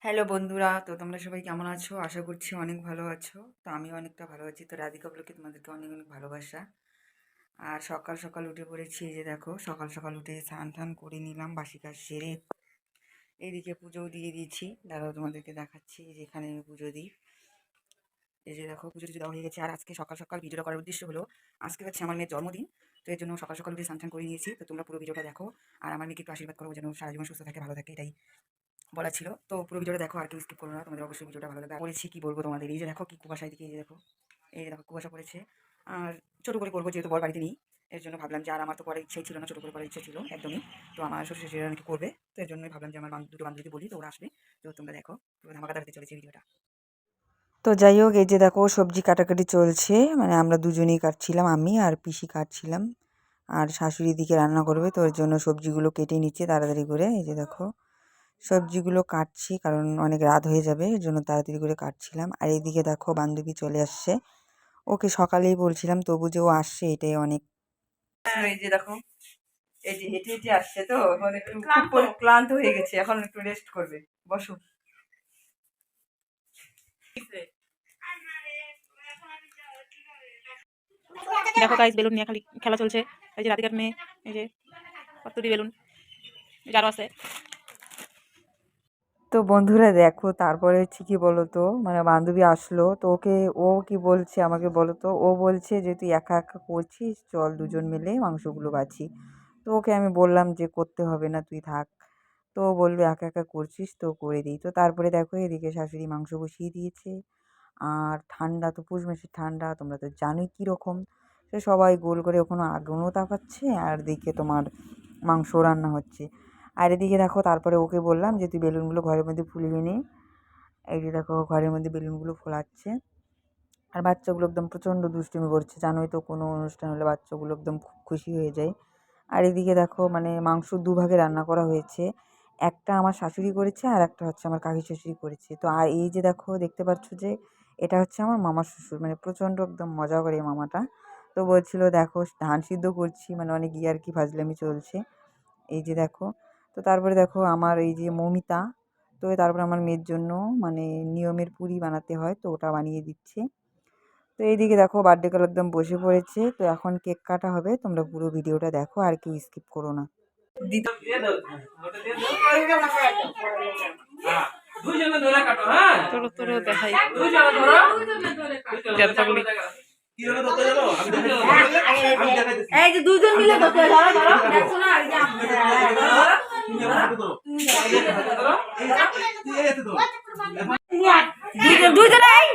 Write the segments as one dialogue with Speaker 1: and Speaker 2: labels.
Speaker 1: Hello বন্ধুরা, তো তোমরা সবাই কেমন আছো? আশা করছি অনেক ভালো আছো। তো আমিও অনেকটা ভালো আছি। তো রাধিকা ব্লগে তোমাদেরকে অনেক অনেক ভালোবাসা। আর সকাল সকাল উঠে পড়েছি, এই যে দেখো সকাল সকাল উঠে স্নান টান করে নিলাম, বাসি কাজ সেরে এইদিকে পুজোও দিয়ে দিয়েছি। দাঁড়াও তোমাদেরকে দেখাচ্ছি যেখানে আমি পুজো দিই। এই যে দেখো পুজো টুজো দেওয়া হয়ে গেছে। আর আজকে সকাল সকাল ভিডিওটা করার উদ্দেশ্য হলো, আজকে হচ্ছে আমার মেয়ের জন্মদিন। তো এর জন্য সকাল সকাল উঠে স্নান টান করে নিয়েছি। তো তোমরা পুরো ভিডিওটা দেখো আর আমার মেয়েকে একটু আশীর্বাদ করো যেন সারা জীবন সুস্থ থাকে, ভালো থাকে, এটাই বলা ছিল। তো পুরো ভিডিওটা দেখো আর কেউ স্কিপ করো না, তোমাদের অবশ্যই ভিডিওটা ভালো লাগবে। বলেছি কি বলবো তোমাদের, এই যে দেখো কি কুয়াশা, এদিকে এই যে দেখো, এই যে দেখো কুয়াশা পড়েছে। আর ছোটো করে করবো যেহেতু বর বাড়িতে নেই, এর জন্য ভাবলাম যে আর আমার তো করার ইচ্ছাই ছিল না, ছোটো করে করার ইচ্ছা ছিল একদমই। তো আমার শ্বশুর শাশুড়িরা নাকি করবে, তো এর জন্যই ভাবলাম যে আমার দুটো বান্ধবীকে বলি, তো ওরা আসবে। তো তোমরা দেখো পুরো ধামাকাদার হতে চলেছে ভিডিওটা। তো যাই হোক, এই যে দেখো সবজি কাটাকাটি চলছে, মানে আমরা দুজনেই কাটছিলাম, আমি আর পিসি কাটছিলাম। আর শাশুড়ি দিকে রান্না করবে, তো এর জন্য সবজিগুলো কেটে নিচ্ছে তাড়াতাড়ি করে। এই যে দেখো সবজিগুলো কাটছি কারণ অনেক রাত হয়ে যাবে, এর জন্য তাড়াতাড়ি করে কাটছিলাম। আর এইদিকে দেখো বান্ধবী চলে আসছে, ওকে সকালেই বলছিলাম তবু যে ও আসছে এটাই অনেক। এই যে দেখো, এই যে হেঁটে হেঁটে আসছে, তো এখন একটু ক্লান্ত হয়ে গেছে, এখন একটু রেস্ট করবে। বসো।
Speaker 2: দেখো গাইস, বেলুন নিয়ে খালি খেলা চলছে। এই যে রাধিকার মেয়ে, এই যে কতটি বেলুন, যারও আছে।
Speaker 1: তো বন্ধুরা দেখো, তারপরে হচ্ছে কি বলতো, মানে বান্ধবী আসলো, তো ওকে ও কি বলছে আমাকে বলো তো, ও বলছে যে তুই একা একা করছিস, চল দুজন মিলে মাংসগুলো বাছি। তো ওকে আমি বললাম যে করতে হবে না, তুই থাক। তো ও বললো একা একা করছিস তো করে দিই। তো তারপরে দেখো এদিকে শাশুড়ি মাংস বসিয়ে দিয়েছে। আর ঠান্ডা তো পৌষ মাসের ঠান্ডা, তোমরা তো জানোই কীরকম। তো সবাই গোল করে ওখানে আগুনও তাপাচ্ছে আর দিকে তোমার মাংস রান্না হচ্ছে। আর এদিকে দেখো তারপরে ওকে বললাম যে তুই বেলুনগুলো ঘরের মধ্যে ফুলিয়ে নে। এই যে দেখো ঘরের মধ্যে বেলুনগুলো ফোলাচ্ছে। আর বাচ্চাগুলো একদম প্রচণ্ড দুষ্টুমি করছে, জানোই তো কোনো অনুষ্ঠান হলে বাচ্চাগুলো একদম খুব খুশি হয়ে যায়। আর এদিকে দেখো মানে মাংস দুভাগে রান্না করা হয়েছে, একটা আমার শাশুড়ি করেছে আর একটা হচ্ছে আমার কাকি শাশুড়ি করেছে। তো আর এই যে দেখো দেখতে পাচ্ছ যে এটা হচ্ছে আমার মামার শ্বশুর, মানে প্রচণ্ড একদম মজা করে এই মামাটা। তো বলছিল দেখো ধান সিদ্ধ করছি, মানে অনেক ইয়ার্কি ফাজলামি চলছে। এই যে দেখো, তো তারপরে দেখো আমার এই যে মৌমিতা, তো তারপরে আমার মেয়ের জন্য মানে নিয়মের পুরি বানাতে হয়, তো ওটা বানিয়ে দিচ্ছে। তো এইদিকে দেখো বার্থডে গার্ল একদম বসে পড়েছে, তো এখন কেক কাটা হবে, তোমরা পুরো ভিডিওটা দেখো আর কেউ স্কিপ করো না।
Speaker 2: তোর তোর দেখাই
Speaker 3: এই যে দুইজন মিলে ধরতে ধরো ধরো দেখছো না এই যে দুইজন এই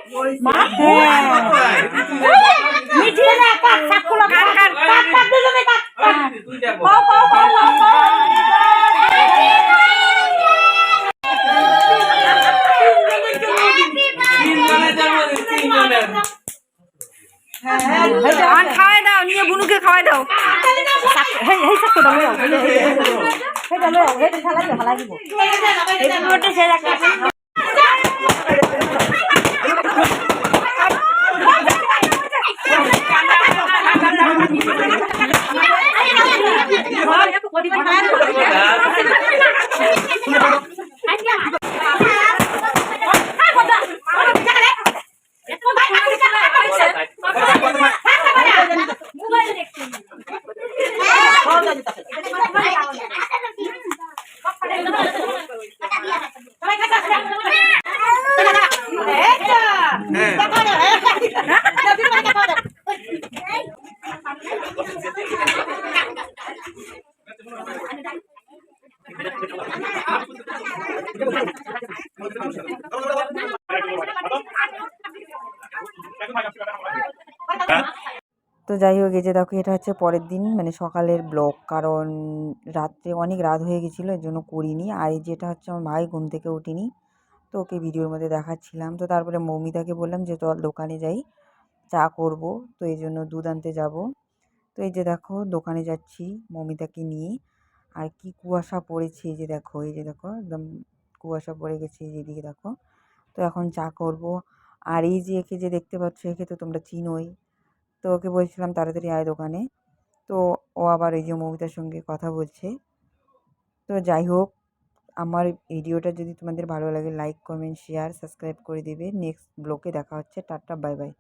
Speaker 3: মিঠিয়ে না কাট সাকুলা কাট কাট কাট কাট দুইজনে কাট পাও পাও পাও পাও খাওয়াই দাও, নিয়ে বুনুকে খাওয়াই দাও।
Speaker 1: তো যাই হোক, এই যে দেখো এটা হচ্ছে পরের দিন মানে সকালের ব্লগ, কারণ রাত্রে অনেক রাত হয়ে গেছিলো এর জন্য করিনি। আর এই যেটা হচ্ছে আমার ভাই ঘুম থেকে ওঠেনি, তো ওকে ভিডিওর মধ্যে দেখাচ্ছিলাম। তো তারপরে মৌমিতাকে বললাম যে চল দোকানে যাই, চা করব, তো এই জন্য দুধ আনতে যাব। তো এই যে দেখো দোকানে যাচ্ছি মৌমিতাকে নিয়ে। আর কি কুয়াশা পড়েছে, এই যে দেখো, এই যে দেখো একদম কুয়াশা পড়ে গেছে যেদিকে দেখো। তো এখন চা করব। আর এই যে একে যে দেখতে পাচ্ছ, একে তো তোমরা চিনোই। তো ওকে বলছিলাম তাড়াতাড়ি আয় দোকানে, তো ও আবার এই যে মৌমিতার সঙ্গে কথা বলছে। তো যাই হোক, আমার ভিডিওটা যদি তোমাদের ভালো লাগে লাইক কমেন্ট শেয়ার সাবস্ক্রাইব করে দিবে। নেক্সট ব্লগে দেখা হচ্ছে। Tata bye bye.